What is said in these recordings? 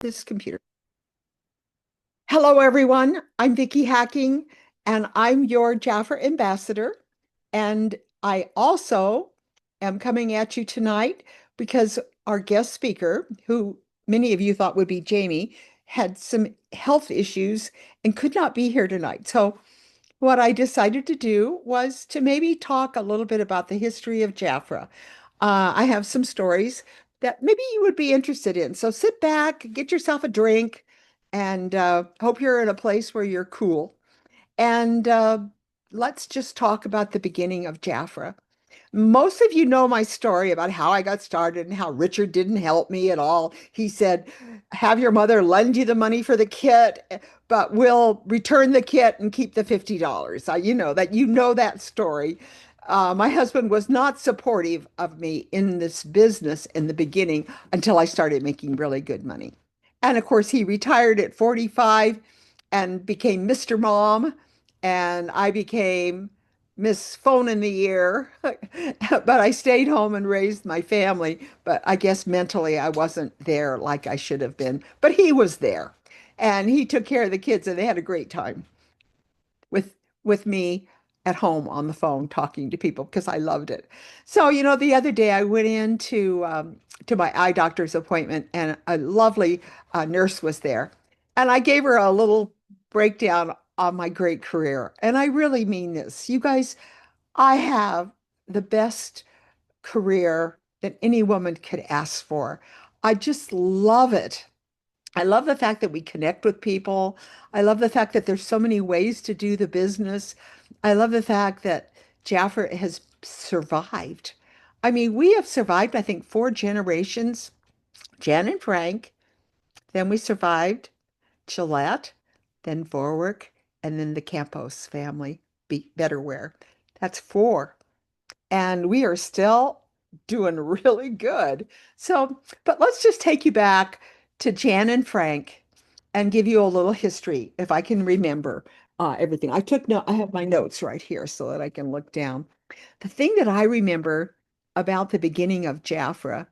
This computer. Hello, everyone. I'm Vickie Hacking, and I'm your Jafra ambassador. And I also am coming at you tonight because our guest speaker, who many of you thought would be Jamie, had some health issues and could not be here tonight. So, what I decided to do was to maybe talk a little bit about the history of Jafra. I have some stories that maybe you would be interested in. So sit back, get yourself a drink, and hope you're in a place where you're cool. And let's just talk about the beginning of Jafra. Most of you know my story about how I got started and how Richard didn't help me at all. He said, have your mother lend you the money for the kit, but we'll return the kit and keep the $50. You know that story. My husband was not supportive of me in this business in the beginning until I started making really good money. And of course, he retired at 45 and became Mr. Mom, and I became Miss Phone in the Ear. But I stayed home and raised my family. But I guess mentally I wasn't there like I should have been. But he was there, and he took care of the kids, and they had a great time with with me at home on the phone talking to people because I loved it. So, the other day I went in to my eye doctor's appointment, and a lovely nurse was there. And I gave her a little breakdown on my great career. And I really mean this. You guys, I have the best career that any woman could ask for. I just love it. I love the fact that we connect with people. I love the fact that there's so many ways to do the business. I love the fact that Jaffer has survived. I mean, we have survived, I think, 4 generations. Jan and Frank, then we survived Gillette, then Vorwerk, and then the Campos family, Betterware. That's 4. And we are still doing really good. So, but let's just take you back to Jan and Frank and give you a little history, if I can remember everything. I have my notes right here so that I can look down. The thing that I remember about the beginning of Jafra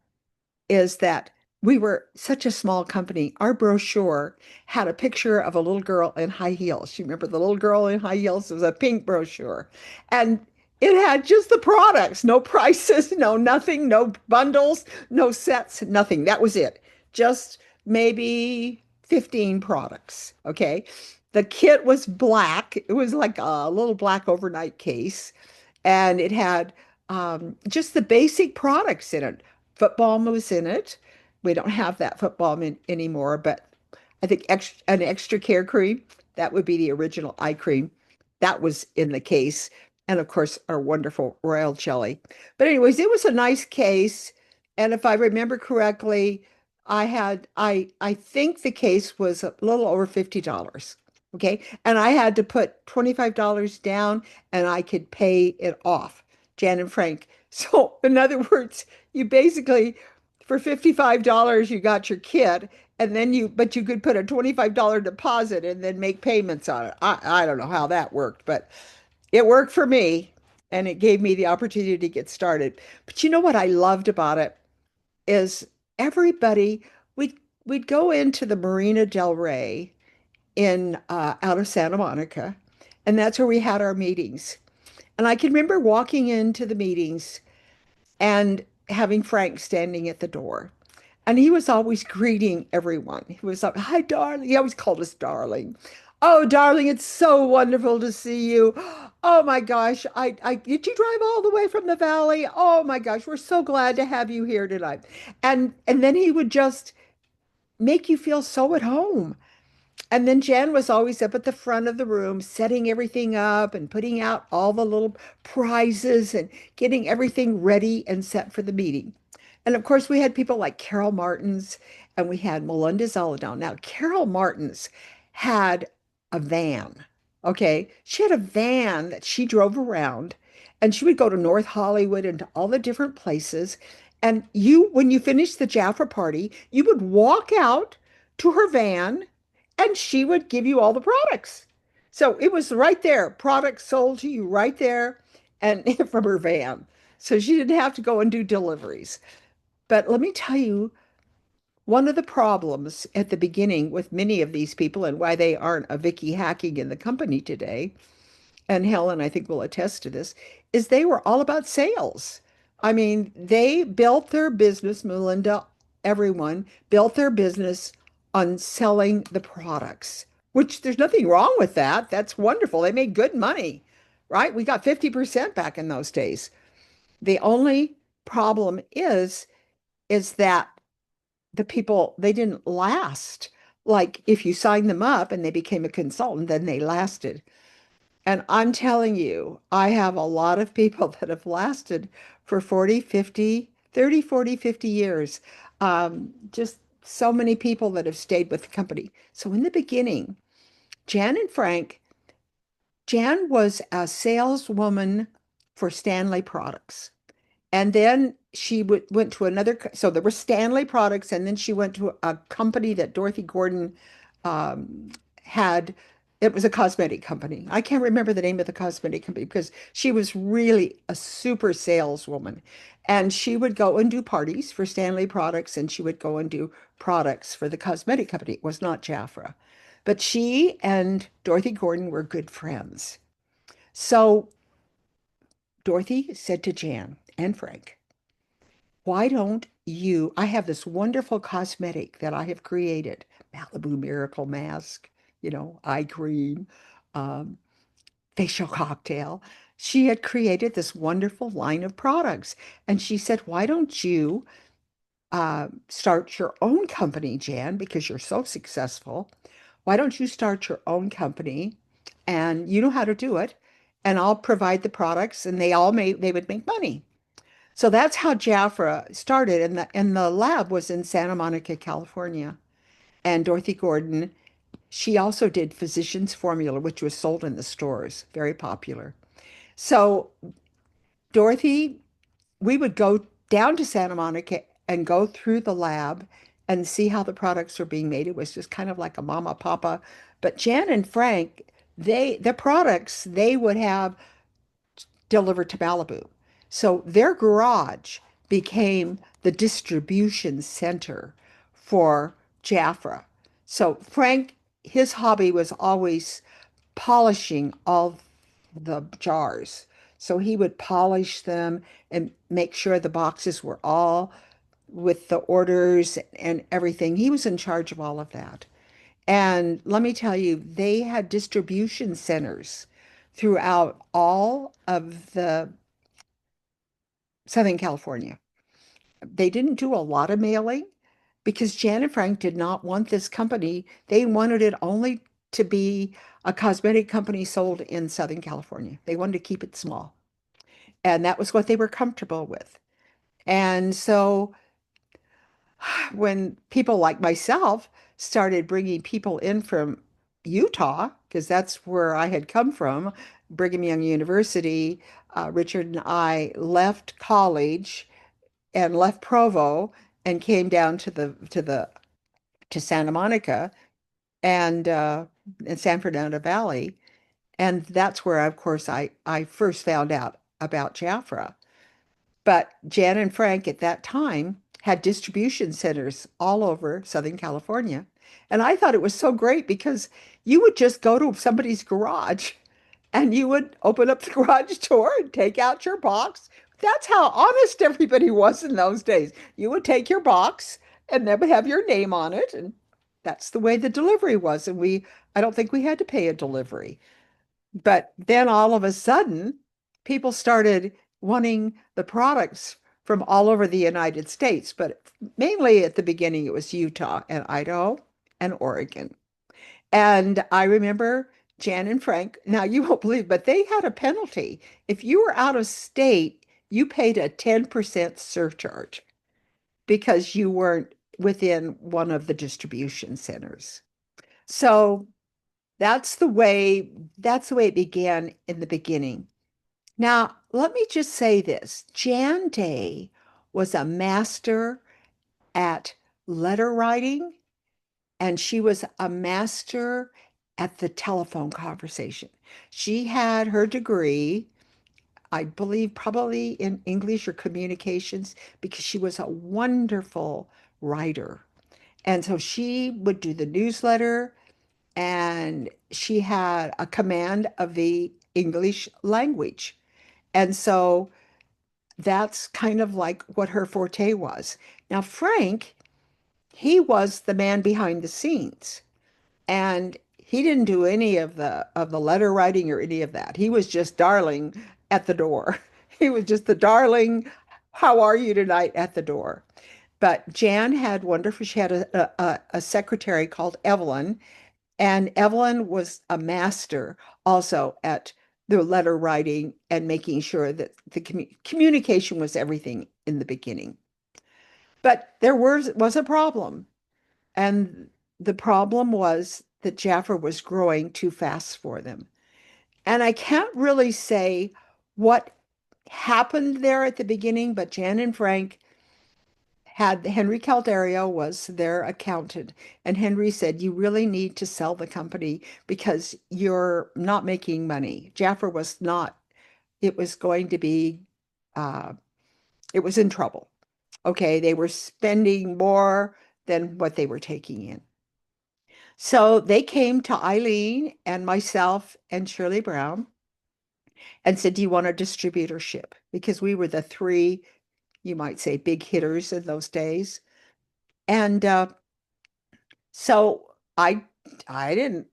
is that we were such a small company. Our brochure had a picture of a little girl in high heels. You remember the little girl in high heels? It was a pink brochure. And it had just the products, no prices, no nothing, no bundles, no sets, nothing. That was it. Just maybe 15 products. Okay. The kit was black. It was like a little black overnight case, and it had just the basic products in it. Football was in it. We don't have that football anymore, but I think an extra care cream, that would be the original eye cream. That was in the case. And of course, our wonderful royal jelly. But anyways, it was a nice case. And if I remember correctly, I think the case was a little over $50. Okay. And I had to put $25 down and I could pay it off, Jan and Frank. So in other words, you basically, for $55, you got your kit, and then but you could put a $25 deposit and then make payments on it. I don't know how that worked, but it worked for me, and it gave me the opportunity to get started. But you know what I loved about it is everybody, we'd go into the Marina Del Rey in out of Santa Monica, and that's where we had our meetings. And I can remember walking into the meetings and having Frank standing at the door. And he was always greeting everyone. He was like, hi, darling. He always called us darling. Oh, darling, it's so wonderful to see you. Oh my gosh, I did you drive all the way from the valley? Oh my gosh, we're so glad to have you here tonight. And then he would just make you feel so at home. And then Jen was always up at the front of the room, setting everything up and putting out all the little prizes and getting everything ready and set for the meeting. And of course, we had people like Carol Martins, and we had Melinda Zeladon. Now, Carol Martins had a van. Okay. She had a van that she drove around, and she would go to North Hollywood and to all the different places. And when you finished the Jaffa party, you would walk out to her van and she would give you all the products. So it was right there, products sold to you right there and from her van. So she didn't have to go and do deliveries. But let me tell you, One of the problems at the beginning with many of these people and why they aren't a Vicky hacking in the company today, and Helen, I think, will attest to this, is they were all about sales. I mean, they built their business, Melinda, everyone built their business on selling the products, which there's nothing wrong with that. That's wonderful. They made good money, right? We got 50% back in those days. The only problem is that the people, they didn't last. Like if you signed them up and they became a consultant, then they lasted. And I'm telling you, I have a lot of people that have lasted for 40, 50, 30, 40, 50 years. Just so many people that have stayed with the company. So in the beginning, Jan and Frank, Jan was a saleswoman for Stanley Products. And then she went to another, so there were Stanley products, and then she went to a company that Dorothy Gordon um, had. It was a cosmetic company. I can't remember the name of the cosmetic company because she was really a super saleswoman. And she would go and do parties for Stanley products, and she would go and do products for the cosmetic company. It was not Jafra. But she and Dorothy Gordon were good friends. So Dorothy said to Jan and Frank, why don't you? I have this wonderful cosmetic that I have created, Malibu Miracle Mask, eye cream, um, facial cocktail. She had created this wonderful line of products. And she said, why don't you start your own company, Jan, because you're so successful? Why don't you start your own company and you know how to do it? And I'll provide the products and they would make money. So that's how Jafra started, and the lab was in Santa Monica, California. And Dorothy Gordon, she also did Physicians Formula, which was sold in the stores, very popular. So Dorothy, we would go down to Santa Monica and go through the lab and see how the products were being made. It was just kind of like a mama papa. But Jan and Frank, the products they would have delivered to Malibu. So their garage became the distribution center for Jafra. So Frank, his hobby was always polishing all the jars. So he would polish them and make sure the boxes were all with the orders and everything. He was in charge of all of that. And let me tell you, they had distribution centers throughout all of the Southern California. They didn't do a lot of mailing because Jan and Frank did not want this company. They wanted it only to be a cosmetic company sold in Southern California. They wanted to keep it small. And that was what they were comfortable with. And so when people like myself started bringing people in from Utah, because that's where I had come from, Brigham Young University, Richard and I left college and left Provo and came down to Santa Monica and in San Fernando Valley. And that's where, of course, I first found out about Jafra. But Jan and Frank at that time had distribution centers all over Southern California. And I thought it was so great because you would just go to somebody's garage and you would open up the garage door and take out your box. That's how honest everybody was in those days. You would take your box and then would have your name on it. And that's the way the delivery was. And I don't think we had to pay a delivery. But then all of a sudden, people started wanting the products from all over the United States, but mainly at the beginning it was Utah and Idaho and Oregon. And I remember Jan and Frank, now you won't believe, but they had a penalty. If you were out of state, you paid a 10% surcharge because you weren't within one of the distribution centers. So that's the way it began in the beginning. Now, let me just say this. Jan Day was a master at letter writing, and she was a master at the telephone conversation. She had her degree, I believe, probably in English or communications, because she was a wonderful writer. And so she would do the newsletter, and she had a command of the English language. And so that's kind of like what her forte was. Now, Frank, he was the man behind the scenes, and he didn't do any of the letter writing or any of that. He was just darling at the door. He was just the darling, how are you tonight at the door. But Jan had wonderful, she had a secretary called Evelyn, and Evelyn was a master also at the letter writing and making sure that the communication was everything in the beginning. But there was a problem. And the problem was that Jaffa was growing too fast for them. And I can't really say what happened there at the beginning, but Jan and Frank had Henry Calderio was their accountant. And Henry said, you really need to sell the company because you're not making money. Jaffa was not, it was going to be, uh, it was in trouble. Okay, they were spending more than what they were taking in. So they came to Eileen and myself and Shirley Brown and said, do you want a distributorship? Because we were the three, you might say, big hitters in those days. And so I didn't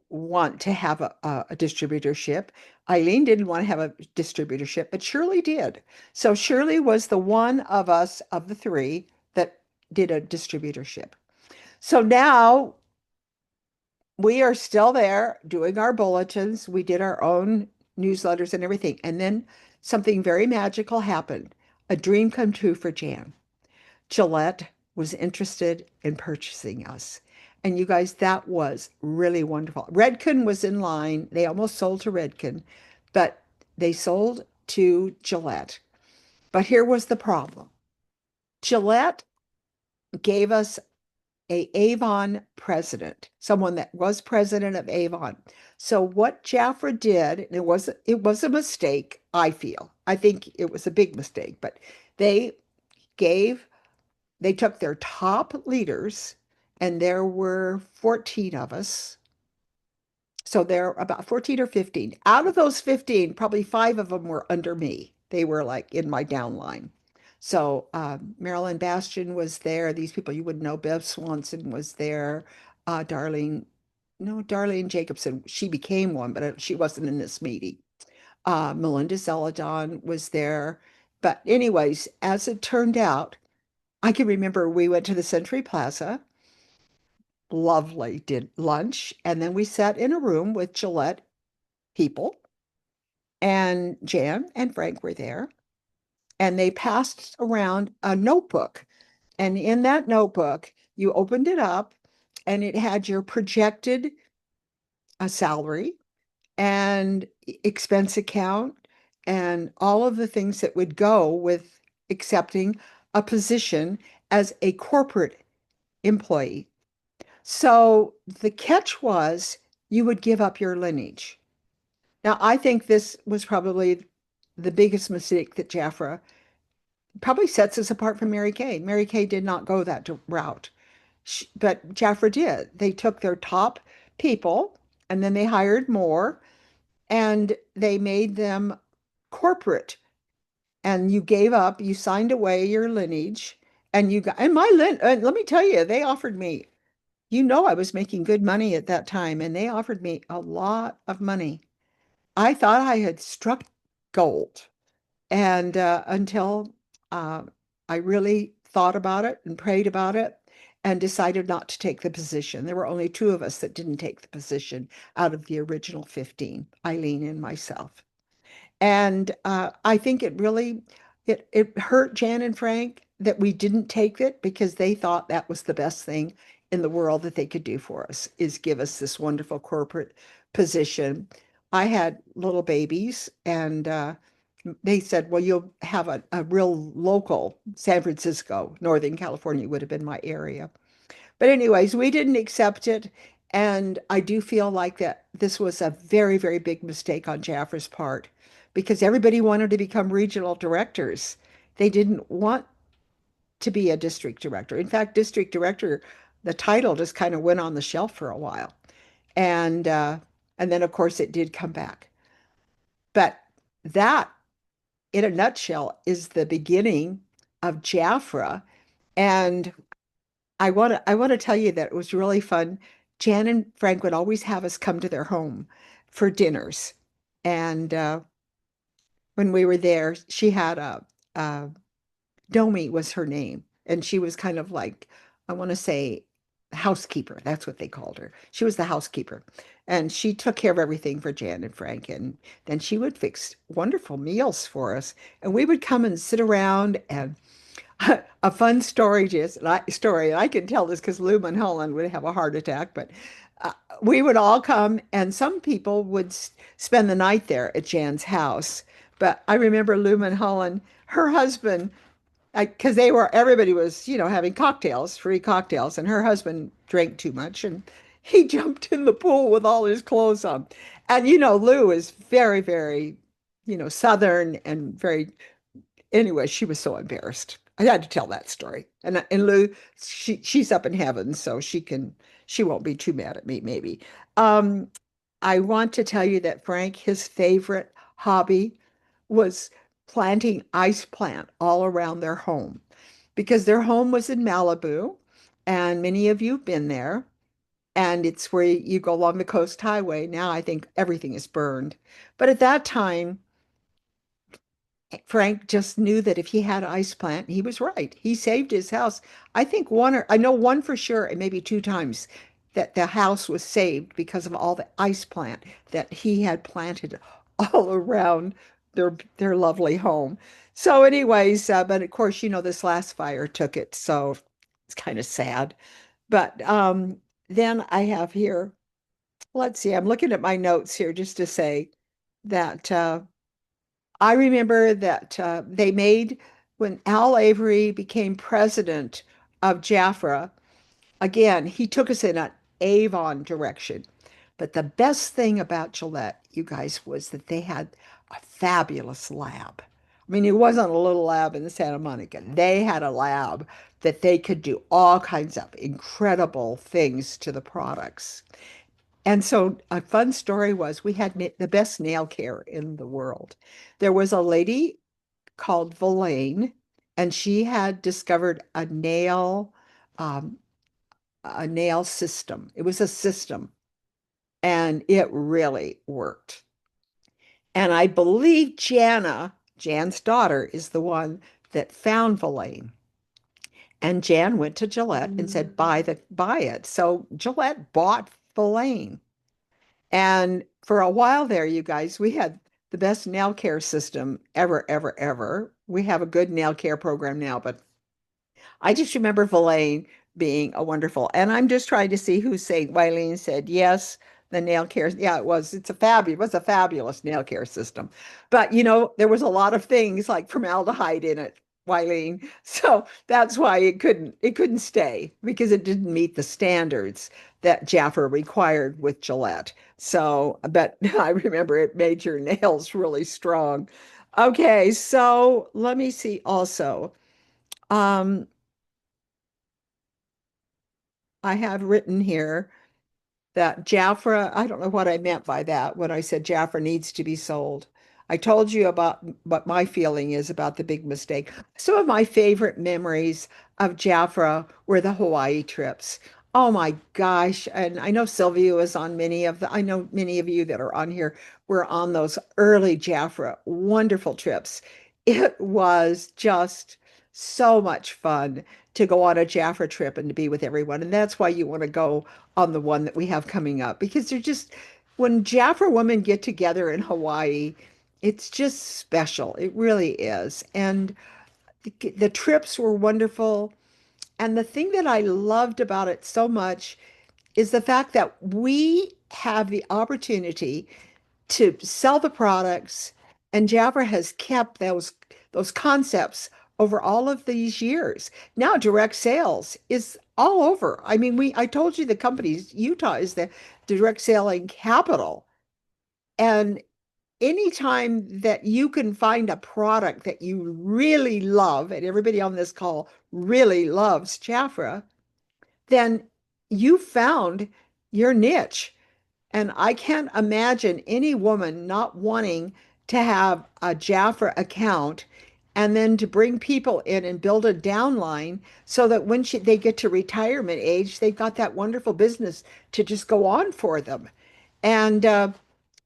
want to have a distributorship. Eileen didn't want to have a distributorship, but Shirley did. So Shirley was the one of us of the three that did a distributorship. So now we are still there doing our bulletins. We did our own newsletters and everything. And then something very magical happened. A dream come true for Jan. Gillette was interested in purchasing us. And you guys, that was really wonderful. Redken was in line. They almost sold to Redken, but they sold to Gillette. But here was the problem. Gillette gave us a Avon president, someone that was president of Avon. So what Jafra did, and it was a mistake, I feel. I think it was a big mistake, but they gave they took their top leaders, and there were 14 of us. So there are about 14 or 15. Out of those 15, probably five of them were under me. They were like in my downline. So Marilyn Bastian was there. These people you would know. Bev Swanson was there. Darlene, no, Darlene Jacobson. She became one, but she wasn't in this meeting. Melinda Celadon was there. But anyways, as it turned out, I can remember we went to the Century Plaza, lovely, did lunch, and then we sat in a room with Gillette people, and Jan and Frank were there, and they passed around a notebook. And in that notebook, you opened it up, and it had your projected salary and expense account and all of the things that would go with accepting a position as a corporate employee. So the catch was you would give up your lineage. Now, I think this was probably the biggest mistake that Jafra probably sets us apart from Mary Kay. Mary Kay did not go that route, but Jafra did. They took their top people and then they hired more and they made them corporate. And you gave up, you signed away your lineage, and you got, and and let me tell you, they offered me, I was making good money at that time, and they offered me a lot of money. I thought I had struck gold. And until uh, I really thought about it and prayed about it and decided not to take the position. There were only two of us that didn't take the position out of the original 15, Eileen and myself. And I think it hurt Jan and Frank that we didn't take it because they thought that was the best thing in the world that they could do for us is give us this wonderful corporate position. I had little babies, and they said, well, you'll have a real local San Francisco, Northern California would have been my area. But anyways, we didn't accept it. And I do feel like that this was a very, very big mistake on Jafra's part because everybody wanted to become regional directors. They didn't want to be a district director. In fact, district director the title just kind of went on the shelf for a while. And and then of course it did come back. But that in a nutshell is the beginning of Jafra. And I want to tell you that it was really fun. Jan and Frank would always have us come to their home for dinners. And when we were there, she had a Domi was her name, and she was kind of like, I want to say, housekeeper. That's what they called her. She was the housekeeper, and she took care of everything for Jan and Frank, and then she would fix wonderful meals for us, and we would come and sit around and a fun story just story. I can tell this because Lou Mulholland would have a heart attack, but uh, we would all come, and some people would spend the night there at Jan's house. But I remember Lou Mulholland, her husband, because they were everybody was, having cocktails, free cocktails, and her husband drank too much, and he jumped in the pool with all his clothes on. And Lou is very, very, Southern and very anyway, she was so embarrassed. I had to tell that story. And Lou, she's up in heaven, so she won't be too mad at me, maybe. Um, I want to tell you that Frank, his favorite hobby was planting ice plant all around their home because their home was in Malibu, and many of you have been there. And it's where you go along the coast highway. Now I think everything is burned. But at that time, Frank just knew that if he had an ice plant, he was right. He saved his house. I know one for sure, and maybe two times that the house was saved because of all the ice plant that he had planted all around their lovely home. So, anyways, but of course, this last fire took it, so it's kind of sad. But then I have here, let's see, I'm looking at my notes here just to say that I remember that they made, when Al Avery became president of Jafra, again, he took us in an Avon direction. But the best thing about Gillette, you guys, was that they had a fabulous lab. I mean, it wasn't a little lab in Santa Monica. They had a lab that they could do all kinds of incredible things to the products. And so a fun story was we had the best nail care in the world. There was a lady called Villain, and she had discovered um, a nail system. It was a system, and it really worked. And I believe Jan's daughter, is the one that found Villain. And Jan went to Gillette and said, buy it. So Gillette bought Villain. And for a while there, you guys, we had the best nail care system ever, ever, ever. We have a good nail care program now, but I just remember Villain being a wonderful. And I'm just trying to see who's saying. Wileen said yes. The nail care, yeah, it was. It was a fabulous nail care system. But there was a lot of things like formaldehyde in it, Wileen. So that's why it couldn't stay because it didn't meet the standards that Jaffa required with Gillette. So, but I remember it made your nails really strong. Okay, so let me see also. Um, I have written here that Jafra, I don't know what I meant by that when I said Jafra needs to be sold. I told you about what my feeling is about the big mistake. Some of my favorite memories of Jafra were the Hawaii trips. Oh my gosh. And I know Sylvia was on I know many of you that are on here were on those early Jafra wonderful trips. It was just so much fun to go on a Jafra trip and to be with everyone. And that's why you want to go on the one that we have coming up because they're just, when Jaffa women get together in Hawaii, it's just special. It really is. And the trips were wonderful. And the thing that I loved about it so much is the fact that we have the opportunity to sell the products, and Jabra has kept those concepts over all of these years. Now direct sales is all over. I mean, I told you the company's Utah is the direct selling capital. And anytime that you can find a product that you really love, and everybody on this call really loves Jafra, then you found your niche. And I can't imagine any woman not wanting to have a Jafra account and then to bring people in and build a downline so that when they get to retirement age, they've got that wonderful business to just go on for them. And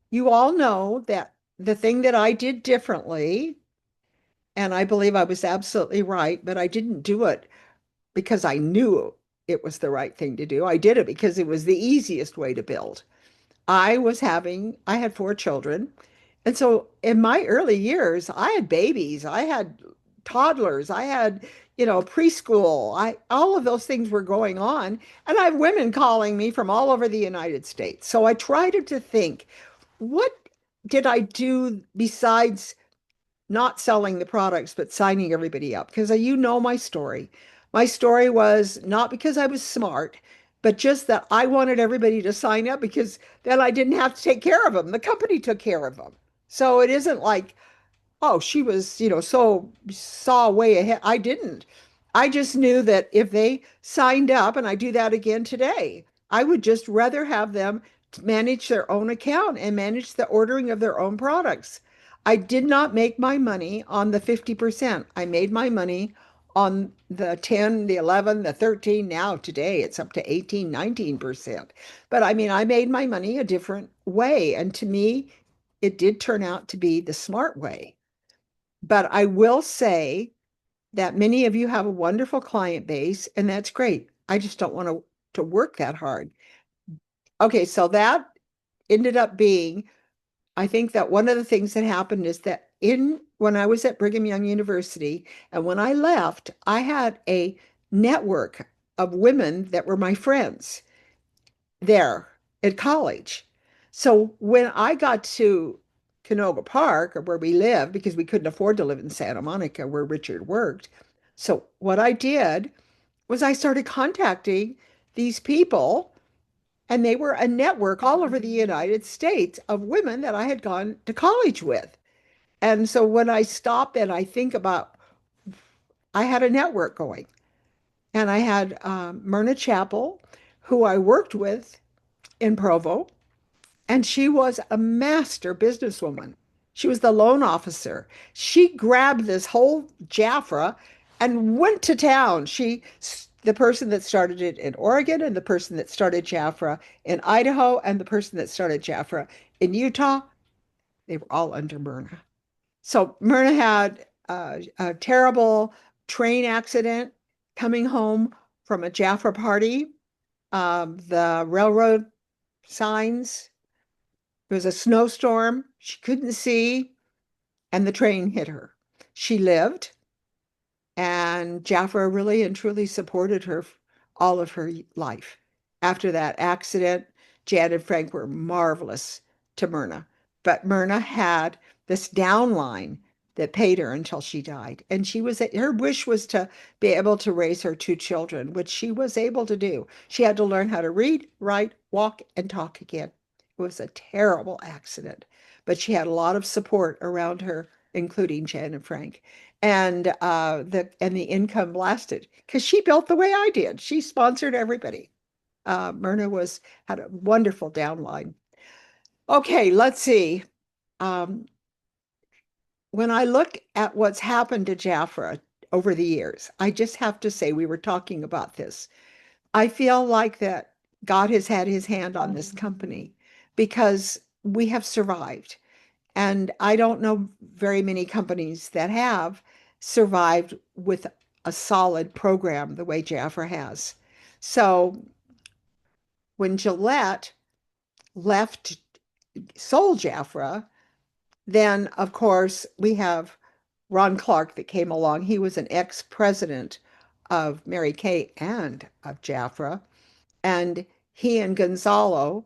you all know that the thing that I did differently, and I believe I was absolutely right, but I didn't do it because I knew it was the right thing to do. I did it because it was the easiest way to build. I had four children. And so in my early years, I had babies, I had toddlers, I had, preschool. All of those things were going on. And I have women calling me from all over the United States. So I tried to think, what did I do besides not selling the products, but signing everybody up? Because you know my story. My story was not because I was smart, but just that I wanted everybody to sign up because then I didn't have to take care of them. The company took care of them. So it isn't like, oh, she was, so saw way ahead. I didn't. I just knew that if they signed up, and I do that again today, I would just rather have them manage their own account and manage the ordering of their own products. I did not make my money on the 50%. I made my money on the 10, the 11, the 13. Now today it's up to 18, 19%. But I mean, I made my money a different way. And to me, it did turn out to be the smart way. But I will say that many of you have a wonderful client base, and that's great. I just don't want to work that hard. Okay, so that ended up being, I think that one of the things that happened is that in when I was at Brigham Young University and when I left, I had a network of women that were my friends there at college. So when I got to Canoga Park, or where we lived, because we couldn't afford to live in Santa Monica where Richard worked. So what I did was I started contacting these people, and they were a network all over the United States of women that I had gone to college with. And so when I stop and I think about, I had a network going, and I had Myrna Chappell, who I worked with in Provo. And she was a master businesswoman. She was the loan officer. She grabbed this whole Jafra and went to town. The person that started it in Oregon, and the person that started Jafra in Idaho, and the person that started Jafra in Utah, they were all under Myrna. So Myrna had a terrible train accident coming home from a Jafra party. The railroad signs, there was a snowstorm. She couldn't see, and the train hit her. She lived, and Jaffa really and truly supported her all of her life. After that accident, Jan and Frank were marvelous to Myrna, but Myrna had this downline that paid her until she died. And her wish was to be able to raise her two children, which she was able to do. She had to learn how to read, write, walk, and talk again. It was a terrible accident, but she had a lot of support around her, including Jan and Frank. And the income lasted because she built the way I did. She sponsored everybody. Myrna had a wonderful downline. Okay, let's see. Um, when I look at what's happened to Jafra over the years, I just have to say, we were talking about this. I feel like that God has had his hand on this company because we have survived. And I don't know very many companies that have survived with a solid program the way Jafra has. So when Gillette left, sold Jafra, then of course we have Ron Clark that came along. He was an ex-president of Mary Kay and of Jafra. And he and Gonzalo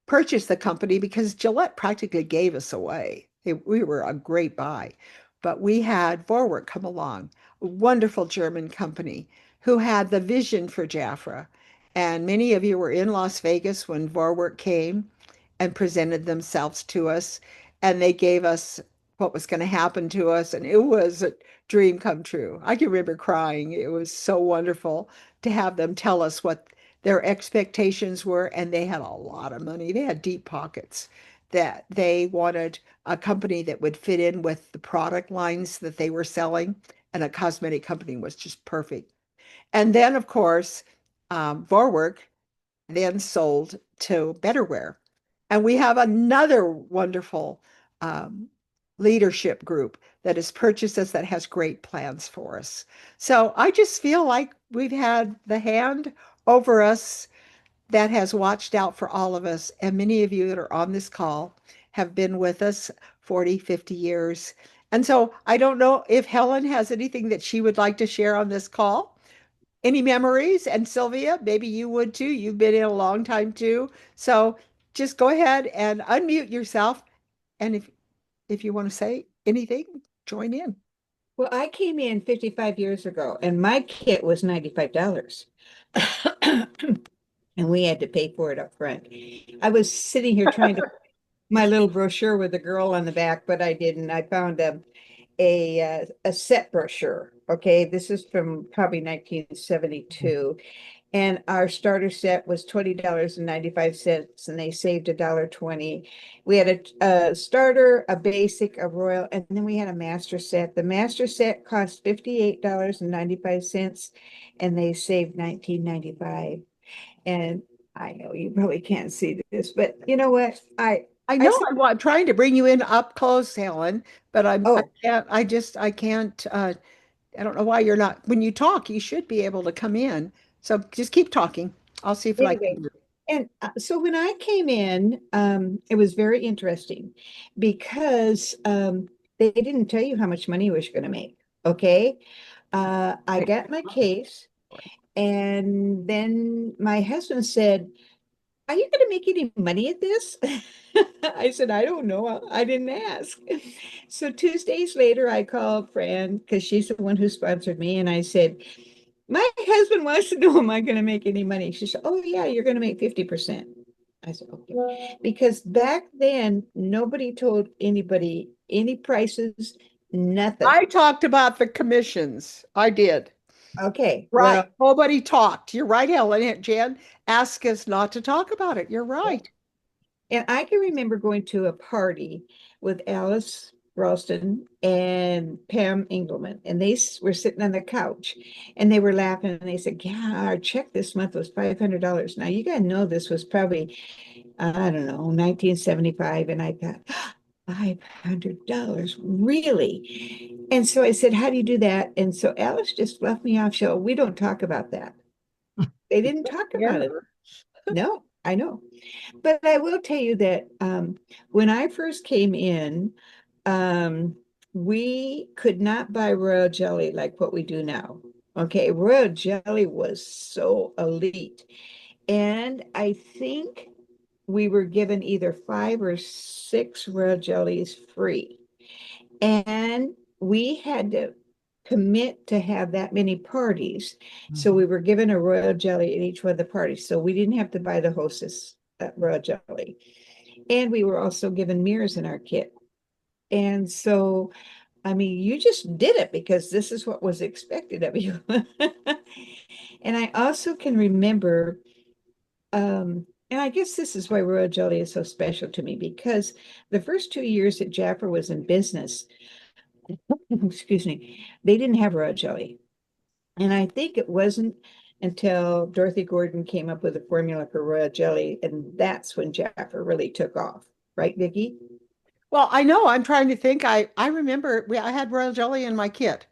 purchased the company because Gillette practically gave us away. We were a great buy. But we had Vorwerk come along, a wonderful German company who had the vision for Jafra. And many of you were in Las Vegas when Vorwerk came and presented themselves to us. And they gave us what was going to happen to us. And it was a dream come true. I can remember crying. It was so wonderful to have them tell us what their expectations were, and they had a lot of money. They had deep pockets that they wanted a company that would fit in with the product lines that they were selling, and a cosmetic company was just perfect. And then, of course, Vorwerk then sold to Betterware. And we have another wonderful um, leadership group that has purchased us that has great plans for us. So I just feel like we've had the hand over us that has watched out for all of us. And many of you that are on this call have been with us 40, 50 years. And so I don't know if Helen has anything that she would like to share on this call. Any memories? And Sylvia, maybe you would too. You've been in a long time too. So just go ahead and unmute yourself. And if you want to say anything, join in. Well, I came in 55 years ago and my kit was $95. And we had to pay for it up front. I was sitting here trying to my little brochure with the girl on the back, but I didn't. I found a set brochure. Okay, this is from probably 1972. And our starter set was $20.95, and they saved $1.20. We had a starter, a basic, a royal, and then we had a master set. The master set cost $58.95, and they saved $19.95. And I know you probably can't see this, but you know what? I I know said, I'm trying to bring you in up close, Helen, but I oh, can't, I can't, I don't know why you're not, when you talk, you should be able to come in. So just keep talking. I'll see if I can anyway. do it. And so when I came in, it was very interesting because they didn't tell you how much money you was going to make. Okay. I got my case, and then my husband said, "Are you going to make any money at this?" I said, "I don't know. I didn't ask." So 2 days later, I called Fran because she's the one who sponsored me. And I said, "My husband wants to know, am I going to make any money?" She said, "Oh, yeah, you're going to make 50%." I said, "Okay." Because back then, nobody told anybody any prices, nothing. I talked about the commissions. I did. Okay, Right. well, Nobody talked. You're right, Helen. Jan asked us not to talk about it. You're yeah. right. And I can remember going to a party with Alice Ralston and Pam Engelman, and they were sitting on the couch and they were laughing. And they said, "Yeah, our check this month was $500." Now, you got to know this was probably, I don't know, 1975. And I thought, $500, really? And so I said, "How do you do that?" And so Alice just left me off. So we don't talk about that. They didn't talk about it. Error. No, I know. But I will tell you that when I first came in, um, we could not buy royal jelly like what we do now. Okay, royal jelly was so elite. And I think we were given either 5 or 6 royal jellies free. And we had to commit to have that many parties. So we were given a royal jelly at each one of the parties. So we didn't have to buy the hostess royal jelly. And we were also given mirrors in our kit. And so, I mean, you just did it because this is what was expected of you. And I also can remember, and I guess this is why royal jelly is so special to me, because the first 2 years that Jafra was in business, excuse me, they didn't have royal jelly. And I think it wasn't until Dorothy Gordon came up with a formula for royal jelly, and that's when Jaffa really took off. Right, Vickie? Well, I know. I'm trying to think. I remember I had royal jelly in my kit.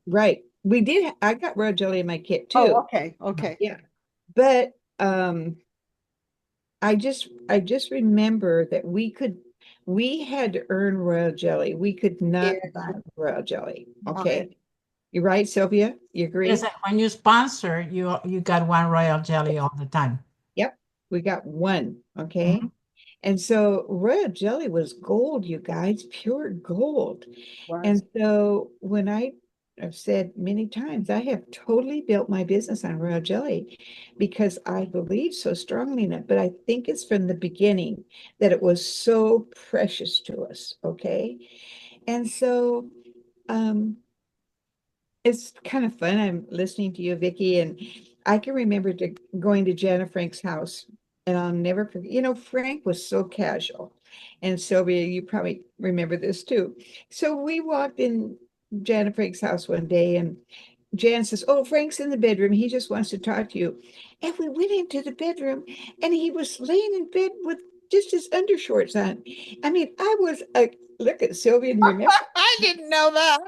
Right. We did. I got royal jelly in my kit Oh, too. okay. Okay. Yeah. But I just remember that we had to earn royal jelly. We could not Yes. buy royal jelly. Okay. Okay. You're right, Sylvia? You Yes, agree? and when you sponsor, you got one royal jelly all the time. Yep. We got one. Okay. Mhm. And so royal jelly was gold, you guys, pure gold. Was. And so I've said many times, I have totally built my business on royal jelly because I believe so strongly in it. But I think it's from the beginning that it was so precious to us. Okay. And so um, it's kind of fun. I'm listening to you, Vickie, and I can remember going to Jana Frank's house, and I'll never forget. Frank was so casual. And Sylvia, you probably remember this too. So we walked in Jana Frank's house one day, and Jan says, "Oh, Frank's in the bedroom. He just wants to talk to you." And we went into the bedroom, and he was laying in bed with just his undershorts on. I mean, I was look at Sylvia and remember. I didn't know that.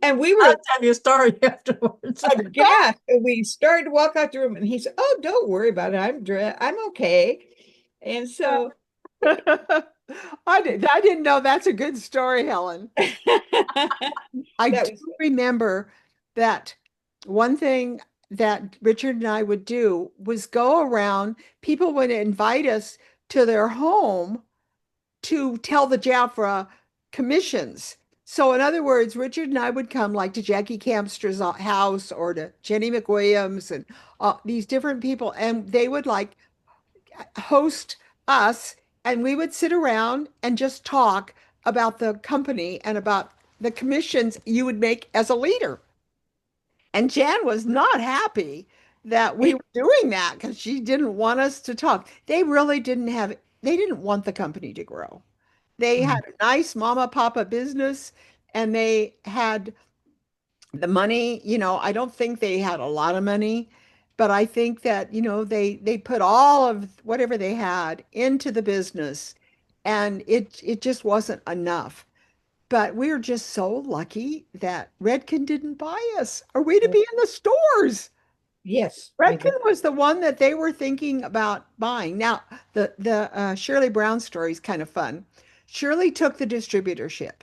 And we I'll were tell you a story afterwards. aghast. And we started to walk out the room, and he said, "Oh, don't worry about it. I'm okay." And so I didn't know that's a good story, Helen. I that do was remember that one thing that Richard and I would do was go around, people would invite us to their home to tell the Jafra commissions. So, in other words, Richard and I would come like to Jackie Campster's house or to Jenny McWilliams and these different people, and they would like host us, and we would sit around and just talk about the company and about the commissions you would make as a leader. And Jan was not happy that we were doing that because she didn't want us to talk. They didn't want the company to grow. They had Mm, a nice mama papa business and they had the money, I don't think they had a lot of money, but I think that, they put all of whatever they had into the business and it just wasn't enough. But we were just so lucky that Redken didn't buy us or we'd be in the stores. yes, I Redken think. was the one that they were thinking about buying. Now, the Shirley Brown story is kind of fun. Shirley took the distributorship.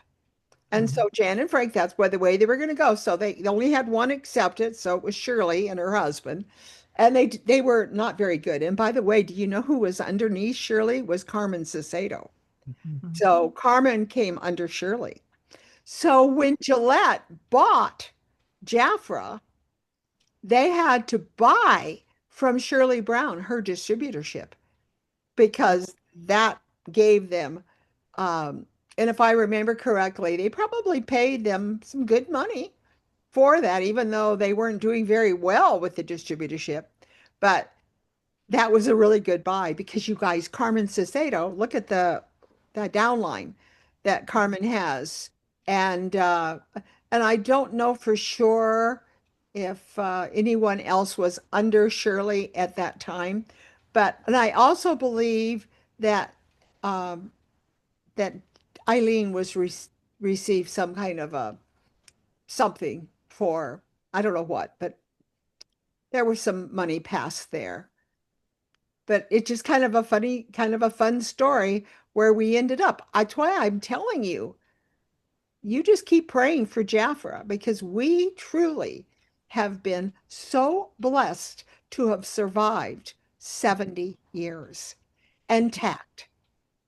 And mhm, so Jan and Frank, that's where the way they were going to go. So they only had one accepted. So it was Shirley and her husband. And they were not very good. And by the way, do you know who was underneath Shirley? Was Carmen Cicero. mhm. So Carmen came under Shirley. So when Gillette bought Jafra, they had to buy from Shirley Brown her distributorship because that gave them, and if I remember correctly, they probably paid them some good money for that, even though they weren't doing very well with the distributorship. But that was a really good buy because you guys, Carmen Cicero, look at the downline that Carmen has. And and I don't know for sure if anyone else was under Shirley at that time. But and I also believe that um, that Eileen was received some kind of a something for I don't know what, but there was some money passed there. But it's just kind of a funny, kind of a fun story where we ended up. That's why I'm telling you, you just keep praying for Jafra because we truly have been so blessed to have survived 70 years intact.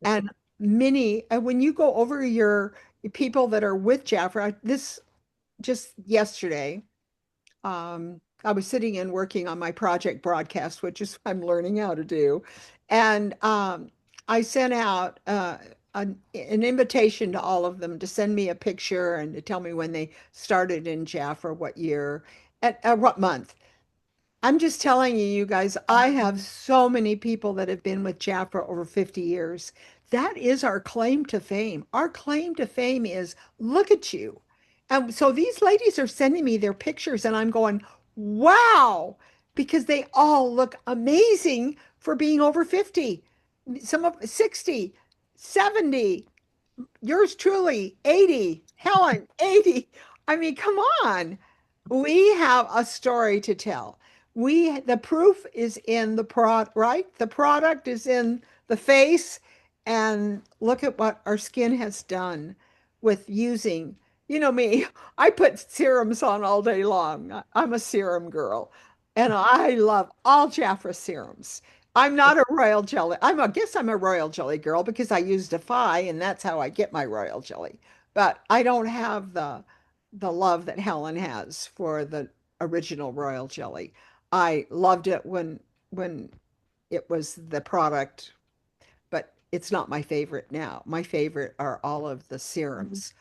And many, and when you go over your people that are with Jafra, this just yesterday, I was sitting and working on my project broadcast, which is I'm learning how to do. And I sent out an invitation to all of them to send me a picture and to tell me when they started in Jaffa, what year, and what month. I'm just telling you, you guys, I have so many people that have been with Jafra over 50 years. That is our claim to fame. Our claim to fame is look at you. And so these ladies are sending me their pictures, and I'm going, wow, because they all look amazing for being over 50. Some of 60, 70, yours truly, 80, Helen, 80. I mean, come on. We have a story to tell. The proof is in the product, right? The product is in the face. And look at what our skin has done with using, you know me, I put serums on all day long. I'm a serum girl. And I love all Jafra serums. I'm not a royal jelly. I guess I'm a royal jelly girl because I use Defy and that's how I get my royal jelly. But I don't have the love that Helen has for the original royal jelly. I loved it when it was the product, but it's not my favorite now. My favorite are all of the serums.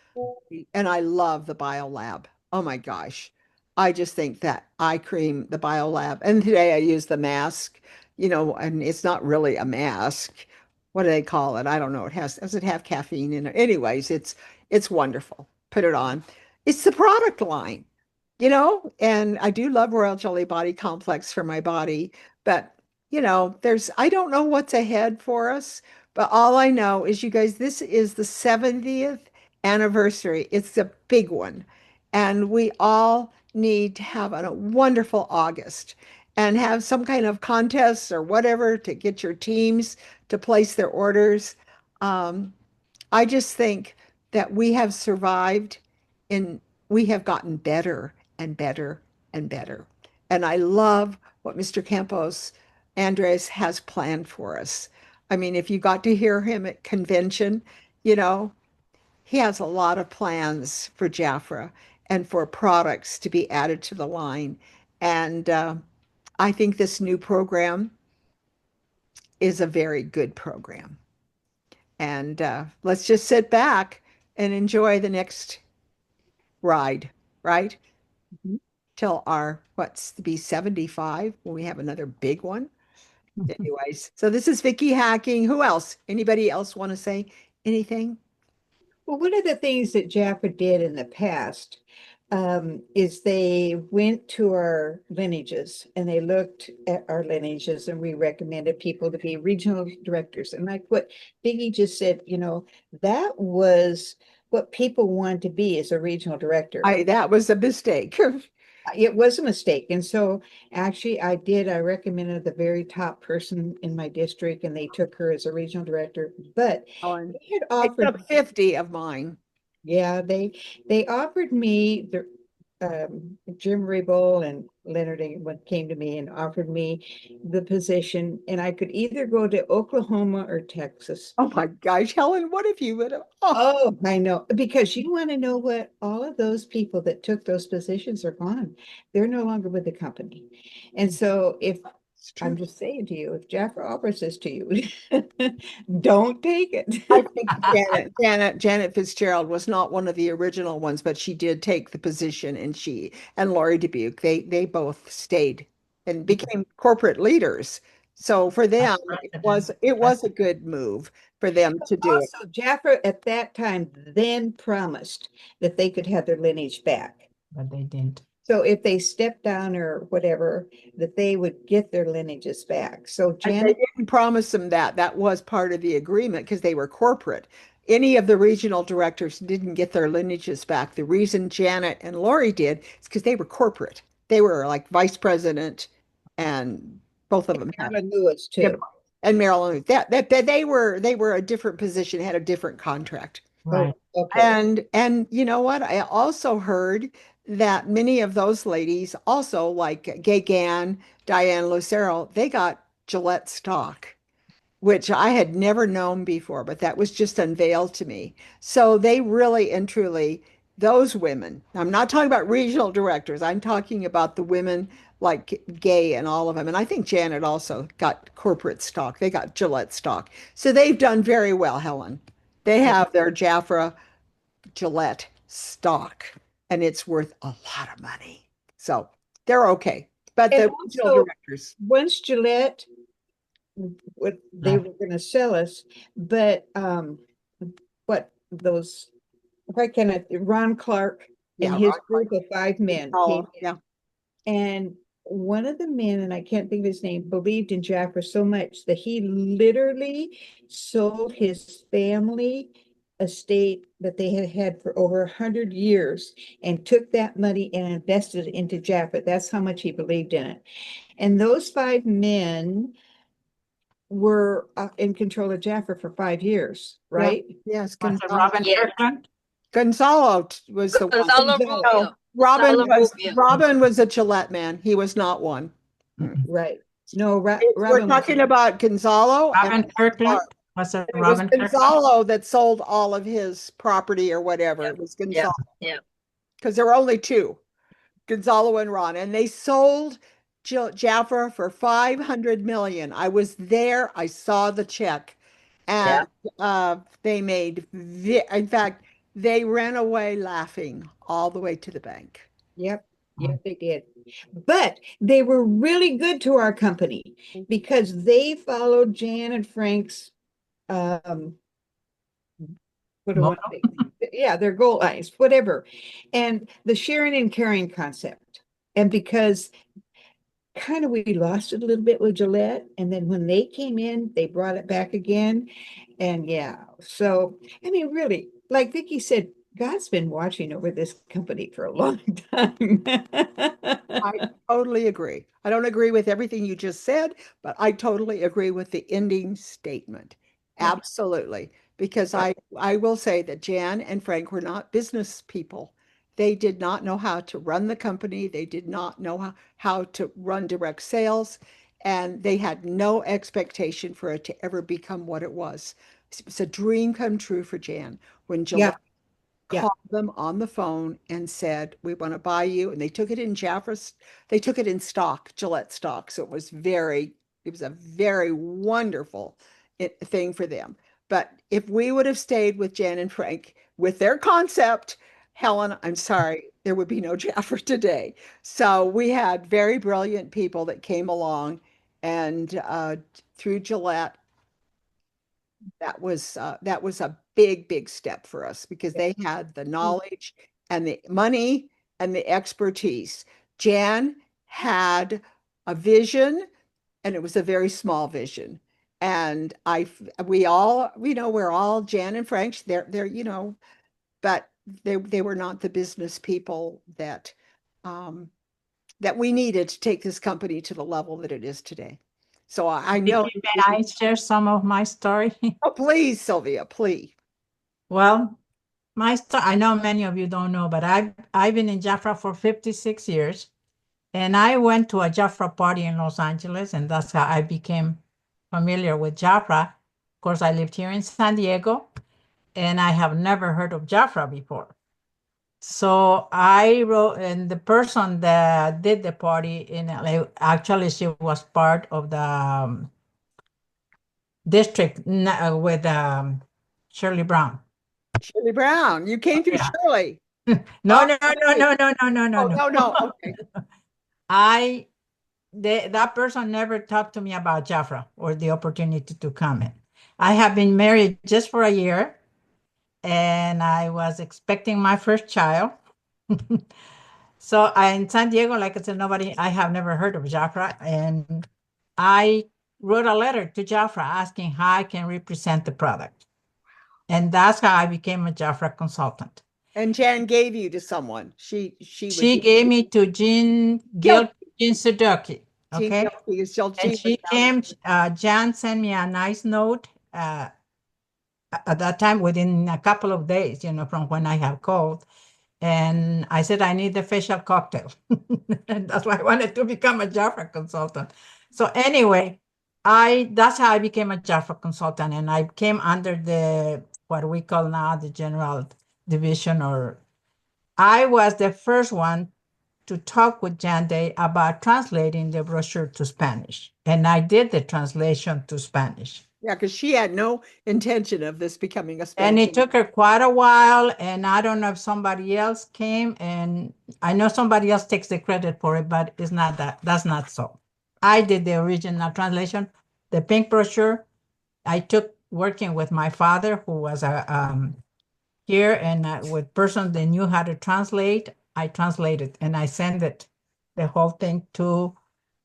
And I love the BioLab. Oh my gosh. I just think that eye cream, the BioLab, and today I use the mask, and it's not really a mask. What do they call it? I don't know. Does it have caffeine in it? Anyways, it's wonderful. Put it on. It's the product line, and I do love Royal Jelly Body Complex for my body, but I don't know what's ahead for us, but all I know is you guys, this is the 70th anniversary. It's a big one. And we all need to have a wonderful August and have some kind of contests or whatever to get your teams to place their orders. Um, I just think that we have survived and we have gotten better and better and better. And I love what Mr. Campos Andres has planned for us. I mean, if you got to hear him at convention, you know, he has a lot of plans for Jafra and for products to be added to the line. And I think this new program is a very good program. And let's just sit back and enjoy the next ride, right? Mhm. Till our, what's to be 75 when we have another big one. Anyways, so this is Vickie Hacking. Who else? Anybody else want to say anything? Well, one of the things that Jaffa did in the past is they went to our lineages and they looked at our lineages and we recommended people to be regional directors. And like what Biggie just said, that was what people wanted to be as a regional director. That was a mistake. It was a mistake. And so actually I recommended the very top person in my district and they took her as a regional director. But Ellen, they had it offered, took 50 of mine. yeah, they offered me the Jim Ribble and Leonard England came to me and offered me the position, and I could either go to Oklahoma or Texas. Oh my gosh, Helen, what if you would have? Oh, Oh, I know, because you want to know what all of those people that took those positions are gone. They're no longer with the company. And so if it's I'm true. just saying to you, if Jaffa offers this to you, don't take I it. think Janet Fitzgerald was not one of the original ones, but she did take the position, and she and Lori Dubuque, they both stayed and became corporate leaders. So for Vice them, president, it was a president, good move for them to do it. Also, Jaffa at that time then promised that they could have their lineage back. but they didn't. So if they stepped down or whatever, that they would get their lineages back. So And they Janet, didn't promise them that. That was part of the agreement because they were corporate. Any of the regional directors didn't get their lineages back. The reason Janet and Lori did is because they were corporate. They were like vice president, and both of them had. Marilyn Lewis Yep. too. And Maryland, that they were a different position, had a different contract. Right. Oh, okay. And you know what? I also heard that many of those ladies also like Gay Gann, Diane Lucero, they got Gillette stock, which I had never known before, but that was just unveiled to me. So they really and truly, those women, I'm not talking about regional directors, I'm talking about the women like Gay and all of them. And I think Janet also got corporate stock. They got Gillette stock. So they've done very well, Helen. They have their Jafra Gillette stock, and it's worth a lot of money. So they're okay. But And the regional also, directors, once Gillette, what they Right. were going to sell us, but what those, why can I, Ron Clark and yeah, his Ron group of five men came Clark, yeah. and one of the men, and I can't think of his name, believed in Jaffa so much that he literally sold his family estate that they had had for over 100 years and took that money and invested it into Jaffa. That's how much he believed in it. And those five men were in control of Jaffa for 5 years, Yeah. right? Yes, Was it Gonzalo. Robin Yeah, Kirkland? Gonzalo was the one. Gonzalo Gonzalo, No, Rubio. Gonzalo Rubio. Robin was a Gillette man. He was not one. Mm-mm. right. No, We're Robin was, talking about Gonzalo and Robin Kirkland? Clark. Was it It was Robin Kirkland? Gonzalo that sold all of his property or whatever. Yep, It was yep, Gonzalo yep. because there were only two, Gonzalo and Ron, and they sold Jaffa for 500 million. I was there. I saw the check, and Yeah. they made. In fact, they ran away laughing all the way to the bank. yep. Yes, they did. But they were really good to our company because they followed Jan and Frank's um what do I Moto. think? Yeah, their goal lines, whatever. And the sharing and caring concept. And because kind of we lost it a little bit with Gillette, and then when they came in, they brought it back again. And yeah, so I mean, really, like Vickie said, God's been watching over this company for a long time. I totally agree. I don't agree with everything you just said, but I totally agree with the ending statement. Yeah, Absolutely. Because yeah, I will say that Jan and Frank were not business people. They did not know how to run the company. They did not know how to run direct sales. And they had no expectation for it to ever become what it was. It was a dream come true for Jan when yeah, Gillette yeah, called them on the phone and said, "We want to buy you." And they took it in Jafra's, they took it in stock, Gillette stock. So it was a very wonderful thing for them. But if we would have stayed with Jan and Frank with their concept, Helen, I'm sorry, there would be no Jafra today. So we had very brilliant people that came along and through Gillette that was a big step for us because they had the knowledge and the money and the expertise. Jan had a vision and it was a very small vision. And we all, we're all Jan and Frank, but they were not the business people um, that we needed to take this company to the level that it is today. So I know. Vickie, may I share some of my story? Oh, please, Sylvia, please. Well, my story, I know many of you don't know, but I've been in Jafra for 56 years. And I went to a Jafra party in Los Angeles, and that's how I became familiar with Jafra. Of course, I lived here in San Diego, and I have never heard of Jafra before. So I wrote, and the person that did the party in LA, actually, she was part of the district with Shirley Brown. Shirley Brown. You came through Yeah. Shirley. No, Oh, no, no, okay. no, no, no, no, no, Oh, no. no, no. Okay. I that person never talked to me about Jafra or the opportunity to come in. I have been married just for a year, and I was expecting my first child. So in San Diego, like I said, I have never heard of Jafra. And I wrote a letter to Jafra asking how I can represent the product. And that's how I became a Jafra consultant. And Jan gave you to someone. She was She gave me to guilty. Jean Sudoki. Jean Okay. guilty. And She was she came, Jan sent me a nice note at that time within a couple of days, from when I have called. And I said, I need the facial cocktail. And that's why I wanted to become a Jafra consultant. So anyway, that's how I became a Jafra consultant. And I came under what we call now the general division, or I was the first one to talk with Jan Day about translating the brochure to Spanish. And I did the translation to Spanish. yeah, because she had no intention of this becoming a And Spanish. it took her quite a while. And I don't know if somebody else came, and I know somebody else takes the credit for it, but it's not that's not so. I did the original translation, the pink brochure. I took working with my father, who was here, and with persons that knew how to translate. I translated and I sent it, the whole thing, to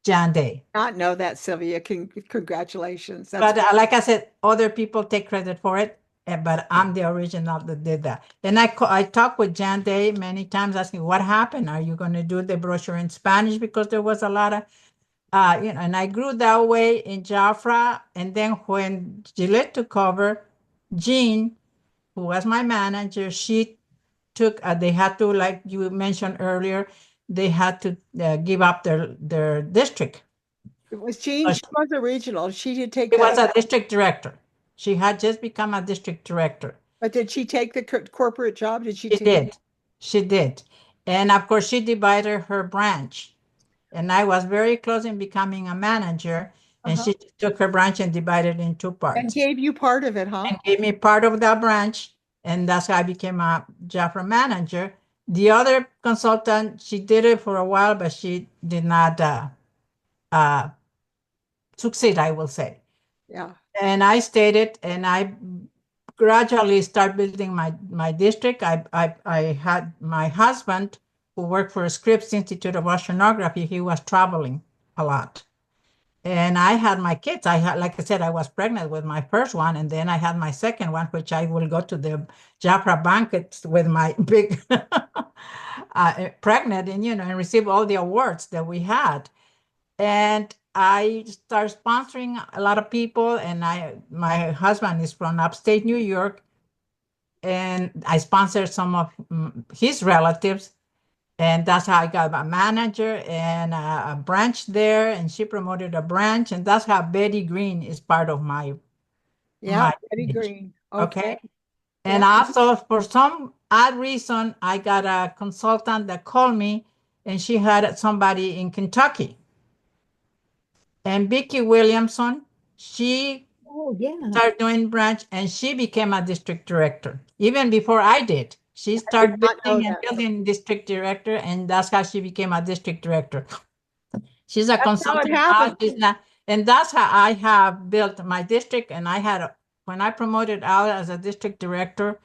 Jan Day. Not know that, Sylvia. Congratulations. That's But like I said, other people take credit for it, but I'm the original that did that. Then I talked with Jan Day many times, asking what happened. Are you going to do the brochure in Spanish? Because there was a lot of, and I grew that way in Jafra. And then when Gillette took over, Jean, who was my manager, she took. They had to, like you mentioned earlier, they had to give up their district. it was Jean. So She was a regional. She did take she was that. a district director. She had just become a district director. But did she take the corporate job? Did she She take? did. She did. And of course, she divided her branch. And I was very close in becoming a manager. And Uh-huh. she took her branch and divided it in two And parts gave you part of it, huh? and gave me part of that branch. And that's how I became a Jafra manager. The other consultant, she did it for a while, but she did not uh, succeed, I will say. Yeah. And I stayed it, and I gradually start building my district. I had my husband who worked for Scripps Institute of Oceanography. He was traveling a lot. And I had my kids. I had, like I said, I was pregnant with my first one, and then I had my second one, which I will go to the Jafra banquets with my big pregnant, and and receive all the awards that we had. And I started sponsoring a lot of people, and my husband is from upstate New York, and I sponsored some of his relatives, and that's how I got a manager and a branch there, and she promoted a branch, and that's how Betty Green is part of my Yeah, Betty village. Green. Okay. Okay. And Yeah. also, for some odd reason, I got a consultant that called me, and she had somebody in Kentucky. And Vickie Williamson, she Oh, yeah. started doing branch, and she became a district director even before I did. She I did started not know building and that. building district director, and that's how she became a district director. She's a That's how it consultant now. happened. She's not, and that's how I have built my district. And I had, when I promoted out as a district director,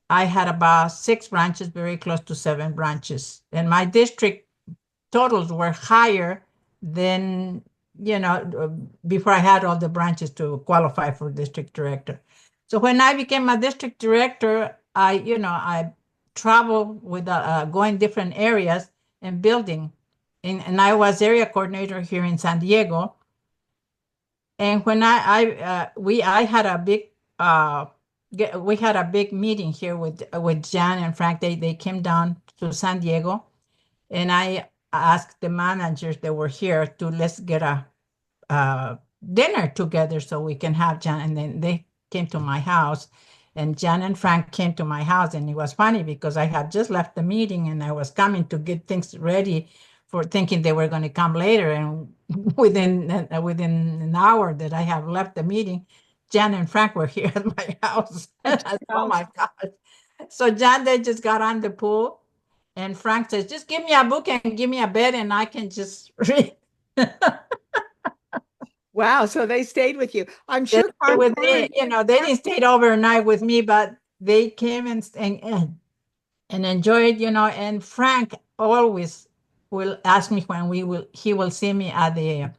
I had about 6 branches, very close to 7 branches. And my district totals were higher than, before I had all the branches to qualify for district director. So when I became a district director, I traveled with going different areas and building. And I was area coordinator here in San Diego. And when I had a big we had a big meeting here with Jan and Frank. They came down to San Diego, and I asked the managers that were here to let's get a dinner together so we can have Jan. And then they came to my house, and Jan and Frank came to my house. And it was funny because I had just left the meeting and I was coming to get things ready for thinking they were going to come later. And within an hour that I have left the meeting, Jan and Frank were here at my house. I said, oh my God. So Jan, they just got on the pool. And Frank says, just give me a book and give me a bed and I can just read. Wow. So they stayed with you. I'm They sure stayed with Carmen. me, they didn't stay overnight with me, but they came and enjoyed, and Frank always will ask me when he will see me at the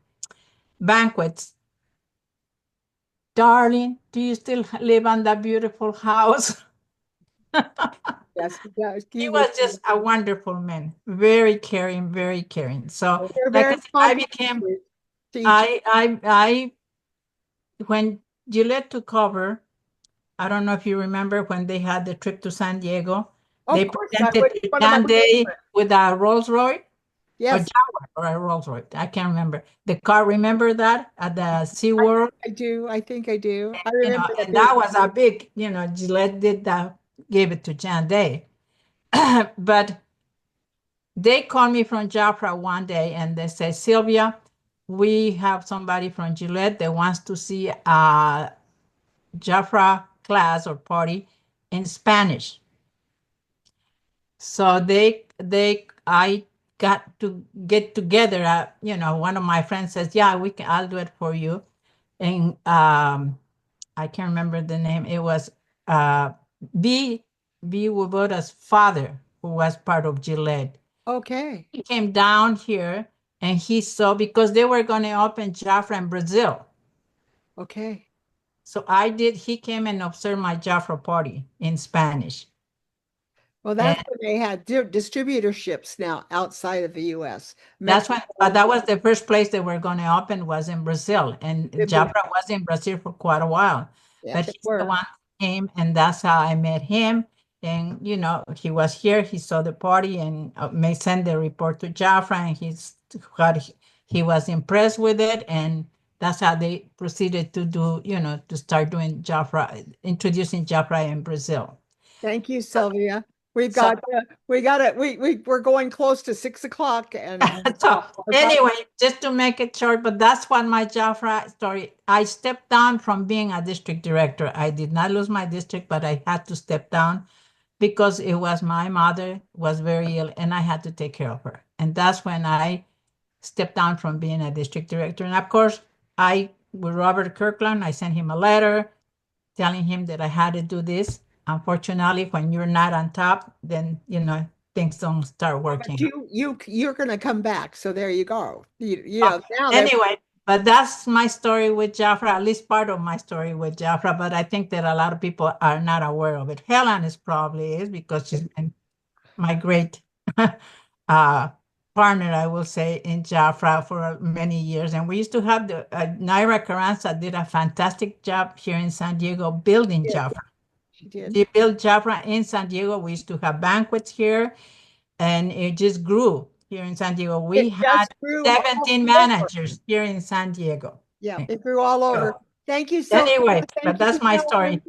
banquets. Darling, do you still live on that beautiful house? Yes, he does. He was just a wonderful man, very caring, very caring. So, They're like I very said, complimentary to each. I when Gillette took over, I don't know if you remember when they had the trip to San Diego, Of they course, that presented was to one of my Jan Day favorites. with a Rolls Royce or Yes, Jaguar or a Rolls Royce. I can't remember. The car, remember that at the SeaWorld? I do. I think I do. I remember that And being. that was a big, Gillette did that, gave it to Jan Day. But they called me from Jafra one day and they said, Sylvia, we have somebody from Gillette that wants to see a Jafra class or party in Spanish. So I got to get together. One of my friends says, "Yeah, I'll do it for you." And I can't remember the name. It was uh, B. Woboda's father, who was part of Gillette. Okay. He came down here and he saw because they were going to open Jafra in Brazil. Okay. So he came and observed my Jafra party in Spanish. Well, that's when they had distributorships now outside of the U.S. That's when, Mexico, that was the first place they were going to open was in Brazil. And Brazil. Jafra was in Brazil for quite a while. Yeah, But they he's the were. one who came, and that's how I met him. And, he was here, he saw the party and may send the report to Jafra, and he was impressed with it. And that's how they proceeded to do, to start doing Jafra, introducing Jafra in Brazil. Thank you, Sylvia. We've So got we're going close to 6 o'clock and So our time. anyway, just to make it short, but that's what my Jafra story. I stepped down from being a district director. I did not lose my district, but I had to step down because it was my mother was very ill and I had to take care of her. And that's when I stepped down from being a district director. And of course, with Robert Kirkland, I sent him a letter telling him that I had to do this. Unfortunately, when you're not on top, then, things don't start working. But you're going to come back. So there you go. Now anyway, but that's my story with Jafra, at least part of my story with Jafra, but I think that a lot of people are not aware of it. Helen probably is because she's been my great partner, I will say, in Jafra for many years. And we used to have Naira Carranza did a fantastic job here in San Diego building Jafra. she did. She built Jafra in San Diego. We used to have banquets here, and it just grew here in San Diego. We had 17 managers here in San Diego. Yeah, it grew all over. So, thank you so anyway, much. but that's my story.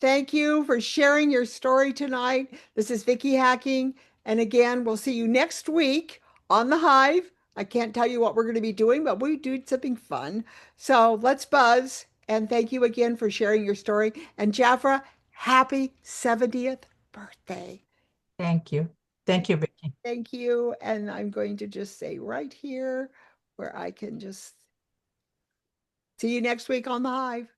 Thank you for sharing your story tonight. This is Vickie Hacking. And again, we'll see you next week on the Hive. I can't tell you what we're going to be doing, but we do something fun. So let's buzz. And thank you again for sharing your story. And Jafra, happy 70th birthday. Thank you. Thank you, Vickie. Thank you. And I'm going to just say right here where I can just see you next week on the Hive.